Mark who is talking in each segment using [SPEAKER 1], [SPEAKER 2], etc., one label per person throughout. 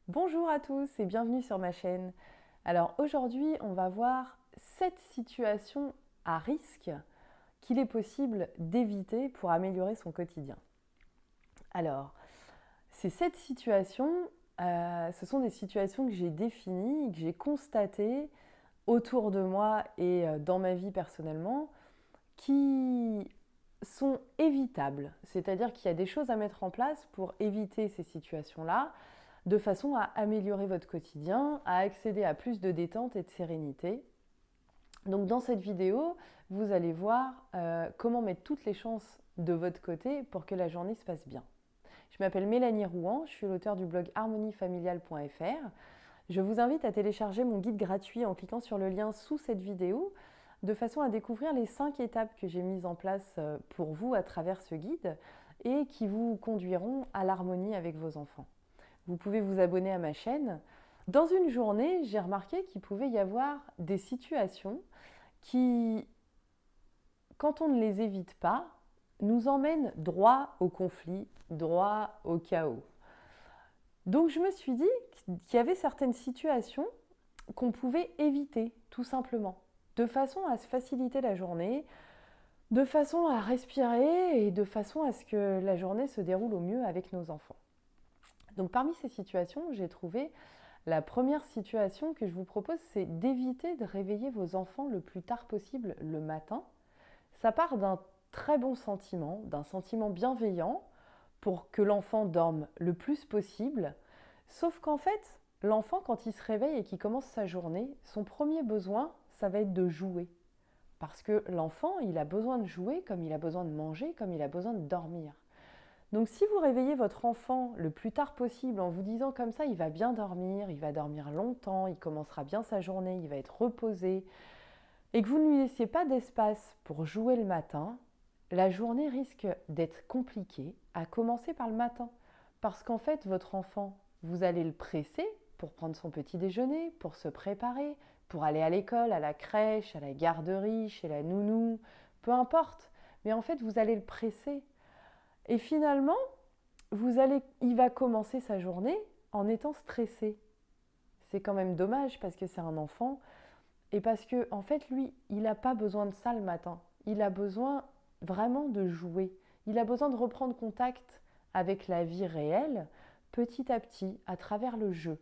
[SPEAKER 1] Bonjour à tous et bienvenue sur ma chaîne. Alors aujourd'hui, on va voir 7 situations à risque qu'il est possible d'éviter pour améliorer son quotidien. Alors, ces 7 situations, ce sont des situations que j'ai définies, que j'ai constatées autour de moi et dans ma vie personnellement, qui sont évitables. C'est-à-dire qu'il y a des choses à mettre en place pour éviter ces situations-là, de façon à améliorer votre quotidien, à accéder à plus de détente et de sérénité. Donc dans cette vidéo, vous allez voir comment mettre toutes les chances de votre côté pour que la journée se passe bien. Je m'appelle Mélanie Rouen, je suis l'auteure du blog harmoniefamiliale.fr. Je vous invite à télécharger mon guide gratuit en cliquant sur le lien sous cette vidéo, de façon à découvrir les 5 étapes que j'ai mises en place pour vous à travers ce guide et qui vous conduiront à l'harmonie avec vos enfants. Vous pouvez vous abonner à ma chaîne. Dans une journée, j'ai remarqué qu'il pouvait y avoir des situations qui, quand on ne les évite pas, nous emmènent droit au conflit, droit au chaos. Donc je me suis dit qu'il y avait certaines situations qu'on pouvait éviter, tout simplement, de façon à se faciliter la journée, de façon à respirer et de façon à ce que la journée se déroule au mieux avec nos enfants. Donc parmi ces situations, j'ai trouvé la première situation que je vous propose, c'est d'éviter de réveiller vos enfants le plus tard possible le matin. Ça part d'un très bon sentiment, d'un sentiment bienveillant pour que l'enfant dorme le plus possible. Sauf qu'en fait, l'enfant, quand il se réveille et qu'il commence sa journée, son premier besoin, ça va être de jouer. Parce que l'enfant, il a besoin de jouer comme il a besoin de manger, comme il a besoin de dormir. Donc si vous réveillez votre enfant le plus tard possible en vous disant comme ça, il va bien dormir, il va dormir longtemps, il commencera bien sa journée, il va être reposé, et que vous ne lui laissiez pas d'espace pour jouer le matin, la journée risque d'être compliquée, à commencer par le matin. Parce qu'en fait, votre enfant, vous allez le presser pour prendre son petit déjeuner, pour se préparer, pour aller à l'école, à la crèche, à la garderie, chez la nounou, peu importe. Mais en fait, vous allez le presser. Et finalement, il va commencer sa journée en étant stressé. C'est quand même dommage parce que c'est un enfant et parce que en fait lui, il n'a pas besoin de ça le matin. Il a besoin vraiment de jouer. Il a besoin de reprendre contact avec la vie réelle petit à petit à travers le jeu.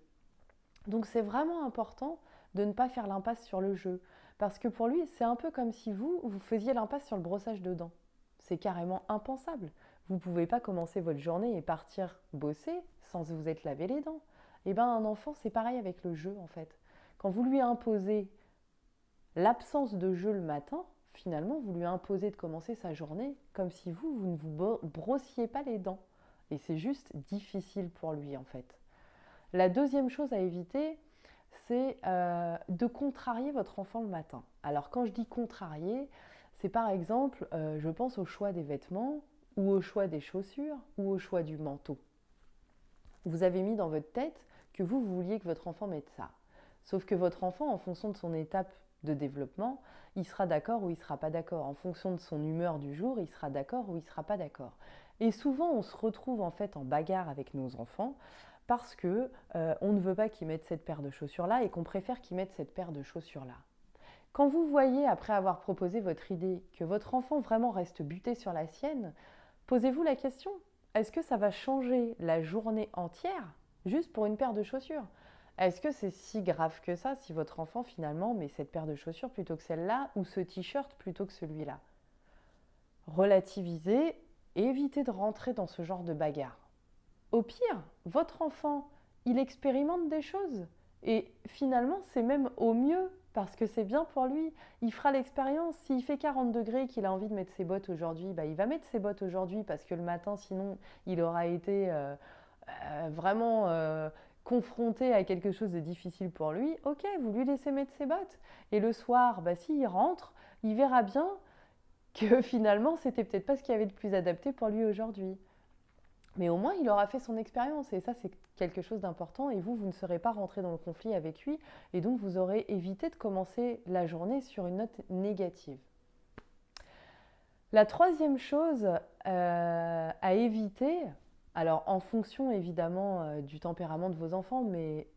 [SPEAKER 1] Donc c'est vraiment important de ne pas faire l'impasse sur le jeu parce que pour lui, c'est un peu comme si vous faisiez l'impasse sur le brossage de dents. C'est carrément impensable. Vous ne pouvez pas commencer votre journée et partir bosser sans vous être lavé les dents. Eh bien, un enfant, c'est pareil avec le jeu en fait. Quand vous lui imposez l'absence de jeu le matin, finalement, vous lui imposez de commencer sa journée comme si vous ne vous brossiez pas les dents. Et c'est juste difficile pour lui en fait. La deuxième chose à éviter, c'est de contrarier votre enfant le matin. Alors quand je dis contrarier, c'est par exemple, je pense au choix des vêtements ou au choix des chaussures ou au choix du manteau. Vous avez mis dans votre tête que vous vouliez que votre enfant mette ça. Sauf que votre enfant, en fonction de son étape de développement, il sera d'accord ou il ne sera pas d'accord. En fonction de son humeur du jour, il sera d'accord ou il ne sera pas d'accord. Et souvent, on se retrouve en fait en bagarre avec nos enfants parce que on ne veut pas qu'ils mettent cette paire de chaussures-là et qu'on préfère qu'ils mettent cette paire de chaussures-là. Quand vous voyez, après avoir proposé votre idée, que votre enfant vraiment reste buté sur la sienne, posez-vous la question, est-ce que ça va changer la journée entière juste pour une paire de chaussures? Est-ce que c'est si grave que ça si votre enfant finalement met cette paire de chaussures plutôt que celle-là ou ce t-shirt plutôt que celui-là? Relativisez et évitez de rentrer dans ce genre de bagarre. Au pire, votre enfant, il expérimente des choses. Et finalement, c'est même au mieux parce que c'est bien pour lui. Il fera l'expérience. S'il fait 40 degrés et qu'il a envie de mettre ses bottes aujourd'hui, bah, il va mettre ses bottes aujourd'hui parce que le matin, sinon, il aura été vraiment confronté à quelque chose de difficile pour lui. Ok, vous lui laissez mettre ses bottes. Et le soir, bah, s'il rentre, il verra bien que finalement, c'était peut-être pas ce qu'il y avait de plus adapté pour lui aujourd'hui. Mais au moins, il aura fait son expérience et ça, c'est quelque chose d'important et vous ne serez pas rentré dans le conflit avec lui et donc vous aurez évité de commencer la journée sur une note négative. La troisième chose à éviter, Alors, en fonction évidemment du tempérament de vos enfants, mais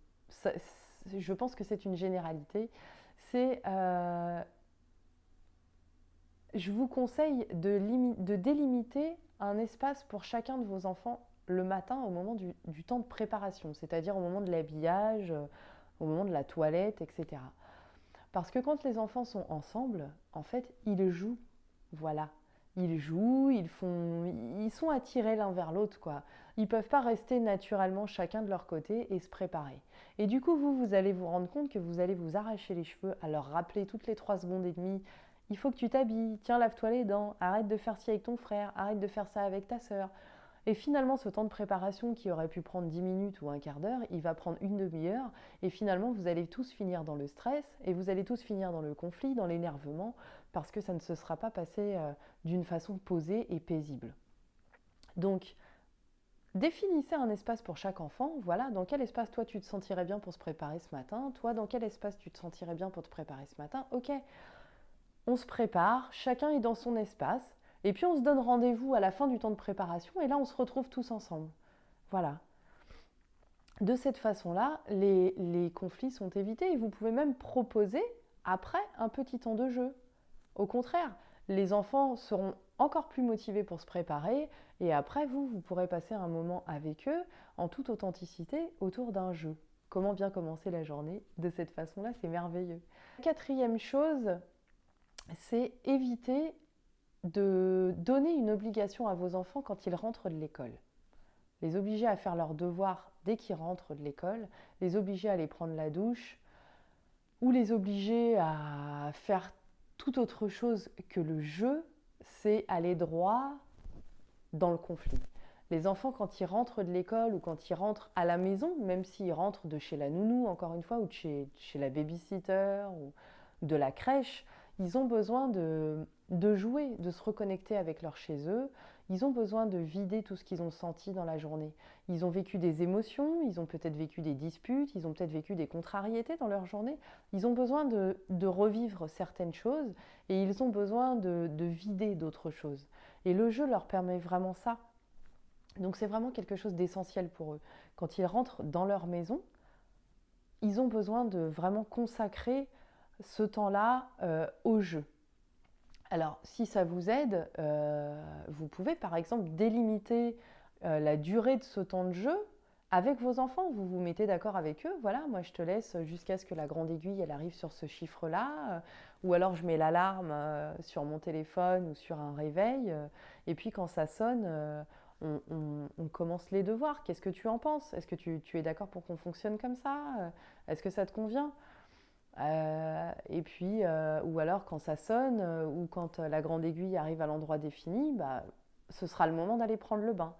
[SPEAKER 1] je pense que c'est une généralité, c'est je vous conseille de délimiter un espace pour chacun de vos enfants le matin au moment du temps de préparation, c'est-à-dire au moment de l'habillage, au moment de la toilette, etc. Parce que quand les enfants sont ensemble, en fait, ils jouent. Voilà. Ils jouent, ils sont attirés l'un vers l'autre, quoi. Ils ne peuvent pas rester naturellement chacun de leur côté et se préparer. Et du coup, vous allez vous rendre compte que vous allez vous arracher les cheveux à leur rappeler toutes les 3 secondes et demie: il faut que tu t'habilles, tiens, lave-toi les dents, arrête de faire ci avec ton frère, arrête de faire ça avec ta sœur. Et finalement, ce temps de préparation qui aurait pu prendre 10 minutes ou un quart d'heure, il va prendre une demi-heure. Et finalement, vous allez tous finir dans le stress et vous allez tous finir dans le conflit, dans l'énervement, parce que ça ne se sera pas passé d'une façon posée et paisible. Donc, définissez un espace pour chaque enfant. Voilà, dans quel espace toi tu te sentirais bien pour se préparer ce matin? Toi, dans quel espace tu te sentirais bien pour te préparer ce matin? Ok, on se prépare, chacun est dans son espace. Et puis on se donne rendez-vous à la fin du temps de préparation et là on se retrouve tous ensemble. Voilà. De cette façon-là, les conflits sont évités et vous pouvez même proposer après un petit temps de jeu. Au contraire, les enfants seront encore plus motivés pour se préparer et après vous pourrez passer un moment avec eux en toute authenticité autour d'un jeu. Comment bien commencer la journée de cette façon-là, c'est merveilleux. Quatrième chose, c'est éviter de donner une obligation à vos enfants quand ils rentrent de l'école. Les obliger à faire leurs devoirs dès qu'ils rentrent de l'école, les obliger à aller prendre la douche, ou les obliger à faire toute autre chose que le jeu, c'est aller droit dans le conflit. Les enfants, quand ils rentrent de l'école ou quand ils rentrent à la maison, même s'ils rentrent de chez la nounou, encore une fois, ou de chez la babysitter, ou de la crèche, ils ont besoin de jouer, de se reconnecter avec leur chez eux. Ils ont besoin de vider tout ce qu'ils ont senti dans la journée. Ils ont vécu des émotions, ils ont peut-être vécu des disputes, ils ont peut-être vécu des contrariétés dans leur journée. Ils ont besoin de revivre certaines choses et ils ont besoin de vider d'autres choses. Et le jeu leur permet vraiment ça. Donc c'est vraiment quelque chose d'essentiel pour eux. Quand ils rentrent dans leur maison, ils ont besoin de vraiment consacrer ce temps-là au jeu. Alors, si ça vous aide, vous pouvez par exemple délimiter la durée de ce temps de jeu avec vos enfants. Vous vous mettez d'accord avec eux. Voilà, moi je te laisse jusqu'à ce que la grande aiguille elle arrive sur ce chiffre-là. Ou alors je mets l'alarme sur mon téléphone ou sur un réveil. Et puis quand ça sonne, on commence les devoirs. Qu'est-ce que tu en penses? Est-ce que tu es d'accord pour qu'on fonctionne comme ça? Est-ce que ça te convient? Et puis, ou alors quand ça sonne, ou quand la grande aiguille arrive à l'endroit défini, bah, ce sera le moment d'aller prendre le bain.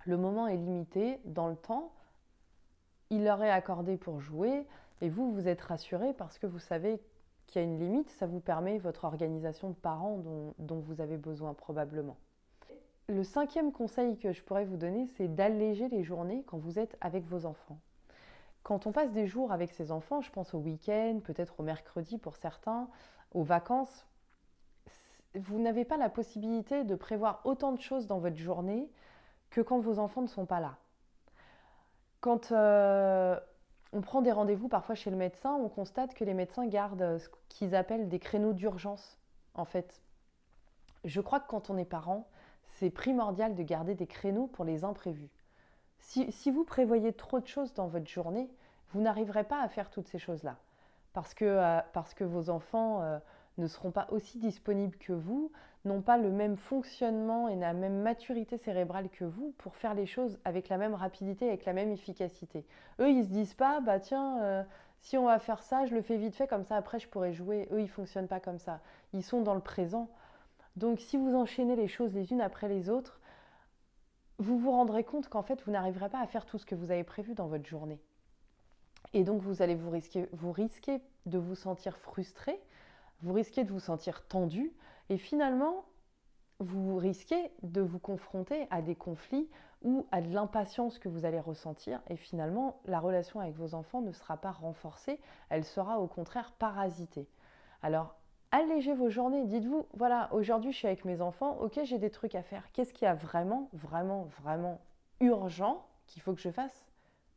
[SPEAKER 1] Le moment est limité dans le temps, il leur est accordé pour jouer, et vous, vous êtes rassurés parce que vous savez qu'il y a une limite, ça vous permet votre organisation de parents dont vous avez besoin probablement. Le 5e conseil que je pourrais vous donner, c'est d'alléger les journées quand vous êtes avec vos enfants. Quand on passe des jours avec ses enfants, je pense au week-end, peut-être au mercredi pour certains, aux vacances, vous n'avez pas la possibilité de prévoir autant de choses dans votre journée que quand vos enfants ne sont pas là. Quand on prend des rendez-vous parfois chez le médecin, on constate que les médecins gardent ce qu'ils appellent des créneaux d'urgence. En fait, je crois que quand on est parent, c'est primordial de garder des créneaux pour les imprévus. Si vous prévoyez trop de choses dans votre journée, vous n'arriverez pas à faire toutes ces choses-là. Parce que vos enfants ne seront pas aussi disponibles que vous, n'ont pas le même fonctionnement et la même maturité cérébrale que vous pour faire les choses avec la même rapidité, avec la même efficacité. Eux, ils ne se disent pas, bah tiens, si on va faire ça, je le fais vite fait, comme ça après je pourrai jouer. Eux, ils ne fonctionnent pas comme ça. Ils sont dans le présent. Donc si vous enchaînez les choses les unes après les autres, vous vous rendrez compte qu'en fait, vous n'arriverez pas à faire tout ce que vous avez prévu dans votre journée. Et donc, vous allez vous risquer de vous sentir frustré, vous risquez de vous sentir tendu, et finalement, vous risquez de vous confronter à des conflits ou à de l'impatience que vous allez ressentir. Et finalement, la relation avec vos enfants ne sera pas renforcée, elle sera au contraire parasitée. Alors, Allégez vos journées. Dites-vous, voilà, aujourd'hui je suis avec mes enfants, ok, j'ai des trucs à faire. Qu'est-ce qu'il y a vraiment, vraiment, vraiment urgent qu'il faut que je fasse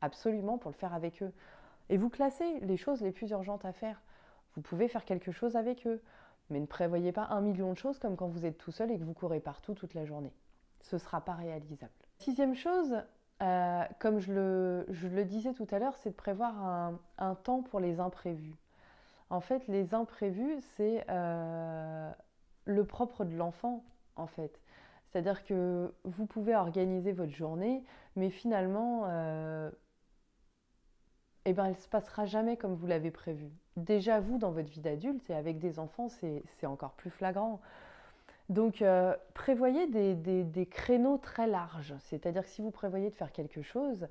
[SPEAKER 1] absolument pour le faire avec eux? Et vous classez les choses les plus urgentes à faire. Vous pouvez faire quelque chose avec eux, mais ne prévoyez pas 1 million de choses comme quand vous êtes tout seul et que vous courez partout toute la journée. Ce ne sera pas réalisable. Sixième chose, comme je le disais tout à l'heure, c'est de prévoir un temps pour les imprévus. En fait, les imprévus, c'est le propre de l'enfant, en fait. C'est-à-dire que vous pouvez organiser votre journée, mais finalement, eh ben, elle ne se passera jamais comme vous l'avez prévu. Déjà, vous, dans votre vie d'adulte et avec des enfants, c'est encore plus flagrant. Donc, prévoyez des créneaux très larges. C'est-à-dire que si vous prévoyez de faire quelque chose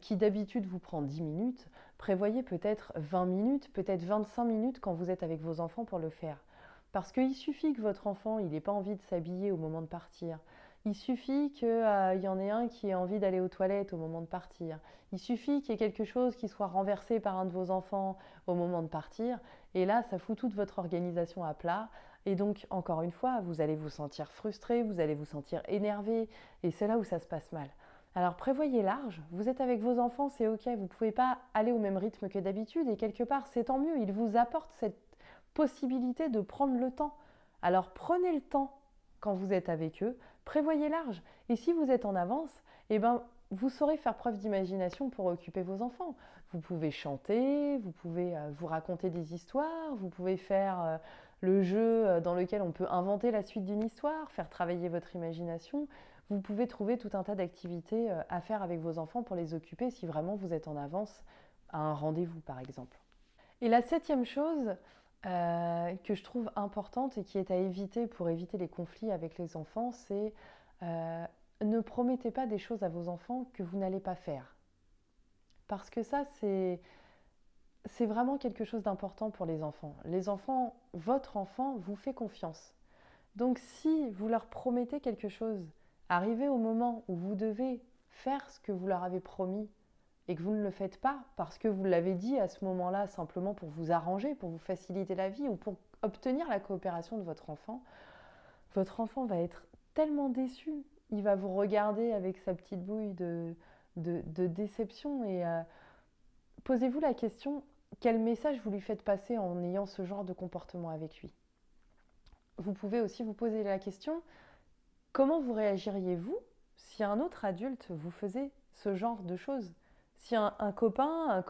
[SPEAKER 1] qui d'habitude vous prend 10 minutes, prévoyez peut-être 20 minutes, peut-être 25 minutes quand vous êtes avec vos enfants pour le faire. Parce qu'il suffit que votre enfant n'ait pas envie de s'habiller au moment de partir. Il suffit qu'il y en ait un qui ait envie d'aller aux toilettes au moment de partir. Il suffit qu'il y ait quelque chose qui soit renversé par un de vos enfants au moment de partir. Et là, ça fout toute votre organisation à plat. Et donc, encore une fois, vous allez vous sentir frustré, vous allez vous sentir énervé. Et c'est là où ça se passe mal. Alors prévoyez large, vous êtes avec vos enfants, c'est ok, vous ne pouvez pas aller au même rythme que d'habitude et quelque part c'est tant mieux, ils vous apportent cette possibilité de prendre le temps. Alors prenez le temps quand vous êtes avec eux, prévoyez large et si vous êtes en avance, eh ben, vous saurez faire preuve d'imagination pour occuper vos enfants. Vous pouvez chanter, vous pouvez vous raconter des histoires, vous pouvez faire le jeu dans lequel on peut inventer la suite d'une histoire, faire travailler votre imagination. Vous pouvez trouver tout un tas d'activités à faire avec vos enfants pour les occuper si vraiment vous êtes en avance à un rendez-vous par exemple. Et la septième chose que je trouve importante et qui est à éviter pour éviter les conflits avec les enfants, c'est ne promettez pas des choses à vos enfants que vous n'allez pas faire. Parce que ça, c'est vraiment quelque chose d'important pour les enfants. Les enfants, votre enfant vous fait confiance. Donc si vous leur promettez quelque chose, arrivé au moment où vous devez faire ce que vous leur avez promis et que vous ne le faites pas parce que vous l'avez dit à ce moment-là simplement pour vous arranger, pour vous faciliter la vie ou pour obtenir la coopération de votre enfant va être tellement déçu. Il va vous regarder avec sa petite bouille de déception et posez-vous la question, quel message vous lui faites passer en ayant ce genre de comportement avec lui? Vous pouvez aussi vous poser la question, comment vous réagiriez-vous si un autre adulte vous faisait ce genre de choses? Si un copain,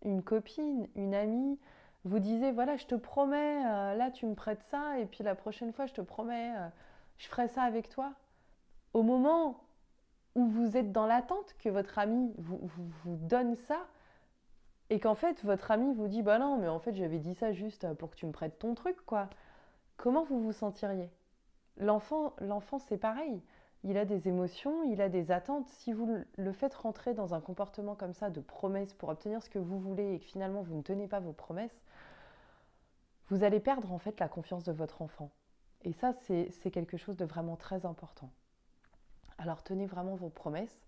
[SPEAKER 1] une copine, une amie vous disait, voilà, je te promets, là tu me prêtes ça, et puis la prochaine fois, je te promets, je ferai ça avec toi. Au moment où vous êtes dans l'attente que votre ami vous donne ça, et qu'en fait, votre ami vous dit, bah non, mais en fait, j'avais dit ça juste pour que tu me prêtes ton truc, quoi. Comment vous vous sentiriez? L'enfant, c'est pareil. Il a des émotions, il a des attentes. Si vous le faites rentrer dans un comportement comme ça de promesse pour obtenir ce que vous voulez et que finalement vous ne tenez pas vos promesses, vous allez perdre en fait la confiance de votre enfant. Et ça, c'est quelque chose de vraiment très important. Alors tenez vraiment vos promesses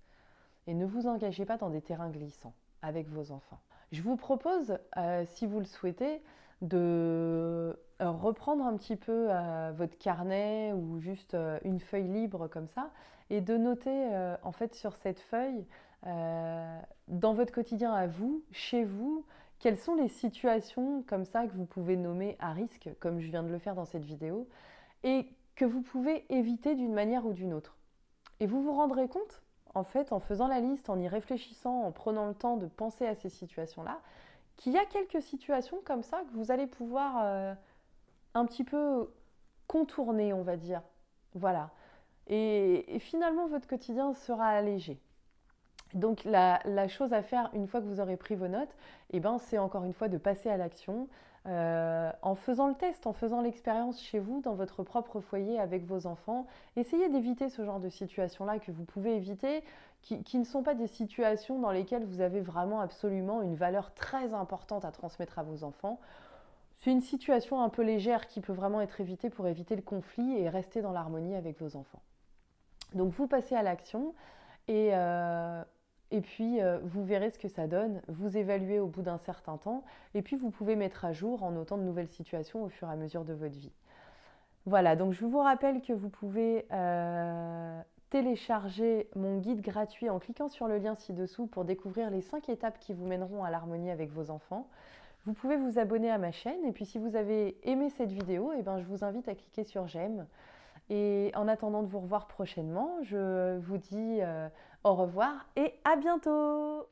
[SPEAKER 1] et ne vous engagez pas dans des terrains glissants avec vos enfants. Je vous propose, si vous le souhaitez, de reprendre un petit peu votre carnet ou juste une feuille libre comme ça et de noter en fait sur cette feuille dans votre quotidien à vous, chez vous, quelles sont les situations comme ça que vous pouvez nommer à risque, comme je viens de le faire dans cette vidéo, et que vous pouvez éviter d'une manière ou d'une autre. Et vous vous rendrez compte, en fait, en faisant la liste, en y réfléchissant, en prenant le temps de penser à ces situations-là, qu'il y a quelques situations comme ça que vous allez pouvoir un petit peu contourner, on va dire. Voilà. Et finalement, votre quotidien sera allégé. Donc la chose à faire une fois que vous aurez pris vos notes, eh ben, c'est encore une fois de passer à l'action en faisant le test, en faisant l'expérience chez vous, dans votre propre foyer avec vos enfants. Essayez d'éviter ce genre de situations-là que vous pouvez éviter, qui ne sont pas des situations dans lesquelles vous avez vraiment absolument une valeur très importante à transmettre à vos enfants. C'est une situation un peu légère qui peut vraiment être évitée pour éviter le conflit et rester dans l'harmonie avec vos enfants. Donc vous passez à l'action et Et puis, vous verrez ce que ça donne, vous évaluez au bout d'un certain temps, et puis vous pouvez mettre à jour en notant de nouvelles situations au fur et à mesure de votre vie. Voilà, donc je vous rappelle que vous pouvez télécharger mon guide gratuit en cliquant sur le lien ci-dessous pour découvrir les 5 étapes qui vous mèneront à l'harmonie avec vos enfants. Vous pouvez vous abonner à ma chaîne et puis si vous avez aimé cette vidéo, eh ben, je vous invite à cliquer sur j'aime. Et en attendant de vous revoir prochainement, je vous dis au revoir et à bientôt!